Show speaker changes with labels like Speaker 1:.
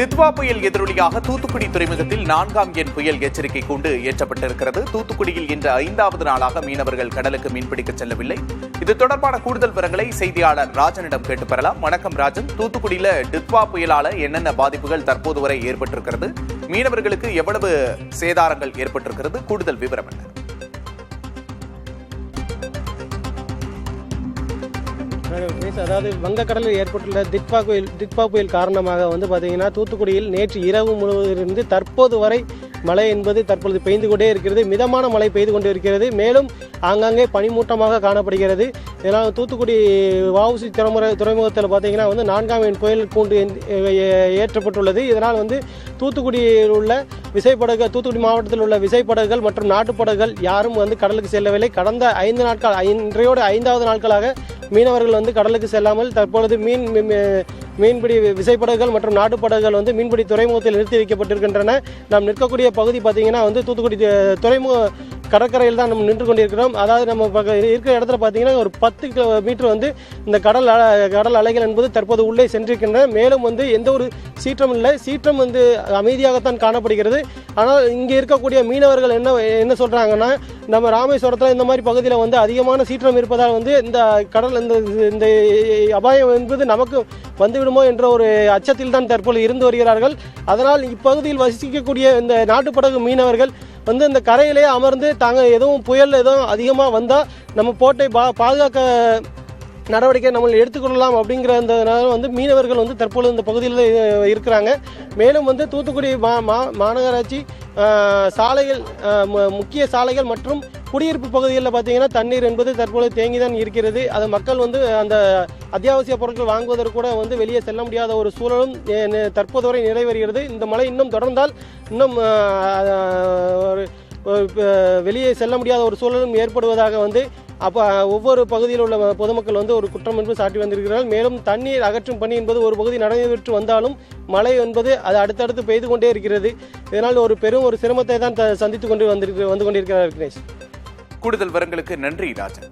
Speaker 1: டித்வா புயல் எதிரொலியாக தூத்துக்குடி துறைமுகத்தில் 4ஆம் எண் புயல் எச்சரிக்கை கூண்டு ஏற்றப்பட்டிருக்கிறது. தூத்துக்குடியில் இன்று 5வது நாளாக மீனவர்கள் கடலுக்கு மீன்பிடிக்க செல்லவில்லை. இது தொடர்பான கூடுதல் விவரங்களை செய்தியாளர் ராஜனிடம் கேட்டு பெறலாம். வணக்கம் ராஜன், தூத்துக்குடியில டித்வா புயலால என்னென்ன பாதிப்புகள் தற்போது வரை ஏற்பட்டிருக்கிறது, மீனவர்களுக்கு எவ்வளவு சேதாரங்கள் ஏற்பட்டிருக்கிறது, கூடுதல் விவரம் என்ன?
Speaker 2: அதாவது வங்கக்கடலில் ஏற்பட்டுள்ள டித்வா புயல் காரணமாக பார்த்தீங்கன்னா தூத்துக்குடியில் நேற்று இரவு முழுவதிலிருந்து தற்போது வரை மழை என்பது தற்பொழுது பெய்து கொண்டே இருக்கிறது. மிதமான மழை பெய்து கொண்டு இருக்கிறது. மேலும் ஆங்காங்கே பனிமூட்டமாக காணப்படுகிறது. இதனால் தூத்துக்குடி வஉசி துறைமுகத்தில் பார்த்தீங்கன்னா 4ஆம் எண் புயல் கூண்டு ஏற்றப்பட்டுள்ளது. இதனால் தூத்துக்குடியில் உள்ள விசைப்படகுகள், தூத்துக்குடி மாவட்டத்தில் உள்ள விசைப்படகுகள் மற்றும் நாட்டுப்படகுகள் யாரும் கடலுக்கு செல்லவில்லை. கடந்த 5 நாட்கள், இன்றையோடு 5வது நாட்களாக மீனவர்கள் கடலுக்கு செல்லாமல் தற்பொழுது மீன்பிடி விசைப்படகுகள் மற்றும் நாட்டுப்படகுகள் மீன்பிடி துறைமுகத்தில் நிறுத்தி வைக்கப்பட்டிருக்கின்றன. நாம் நிற்கக்கூடிய பகுதி பார்த்தீங்கன்னா தூத்துக்குடி துறைமுக கடற்கரையில் தான் நம்ம நின்று கொண்டிருக்கிறோம். அதாவது நம்ம இருக்கிற இடத்துல பார்த்தீங்கன்னா ஒரு 10 மீட்டர் இந்த கடல் அலைகள் என்பது தற்போது உள்ளே சென்றிருக்கின்றன. மேலும் எந்த ஒரு சீற்றம் இல்லை, சீற்றம் அமைதியாகத்தான் காணப்படுகிறது. ஆனால் இங்கே இருக்கக்கூடிய மீனவர்கள் என்ன சொல்றாங்கன்னா, நம்ம ராமேஸ்வரத்தில் இந்த மாதிரி பகுதியில் அதிகமான சீற்றம் இருப்பதால் இந்த கடல் இந்த அபாயம் என்பது நமக்கு வந்துவிடுமோ என்ற ஒரு அச்சத்தில் தான் தற்போது இருந்து வருகிறார்கள். அதனால் இப்பகுதியில் வசிக்கக்கூடிய இந்த நாட்டுப்படகு மீனவர்கள் இந்த கரையிலே அமர்ந்து தாங்க எதுவும் புயல் எதுவும் அதிகமாக வந்தால் நம்ம போட்டை பாதுகாக்க நடவடிக்கை நம்ம எடுத்துக்கொள்ளலாம் அப்படிங்கிறதுனால மீனவர்கள் தற்பொழுது இந்த பகுதியில் இருக்கிறாங்க. மேலும் தூத்துக்குடி மாநகராட்சி சாலைகள், முக்கிய சாலைகள் மற்றும் குடியிருப்பு பகுதிகளில் பார்த்தீங்கன்னா தண்ணீர் என்பது தற்பொழுது தேங்கி தான் இருக்கிறது. அது மக்கள் அந்த அத்தியாவசிய பொருட்கள் வாங்குவதற்கு கூட வெளியே செல்ல முடியாத ஒரு சூழலும் தற்போது வரை நிறைவேறுகிறது. இந்த மழை இன்னும் தொடர்ந்தால் இன்னும் வெளியே செல்ல முடியாத ஒரு சூழலும் ஏற்படுவதாக அப்போ ஒவ்வொரு பகுதியில் உள்ள பொதுமக்கள் ஒரு குற்றம் என்று சாட்டி வந்திருக்கிறார்கள். மேலும் தண்ணீர் அகற்றும் பணி என்பது ஒரு பகுதி நடைபெற்று வந்தாலும் மழை என்பது அது அடுத்தடுத்து பெய்து கொண்டே இருக்கிறது. இதனால் ஒரு சிரமத்தை தான் சந்தித்து கொண்டு வந்து கொண்டிருக்கிறார்.
Speaker 1: கூடுதல் விவரங்களுக்கு நன்றி ராஜன்.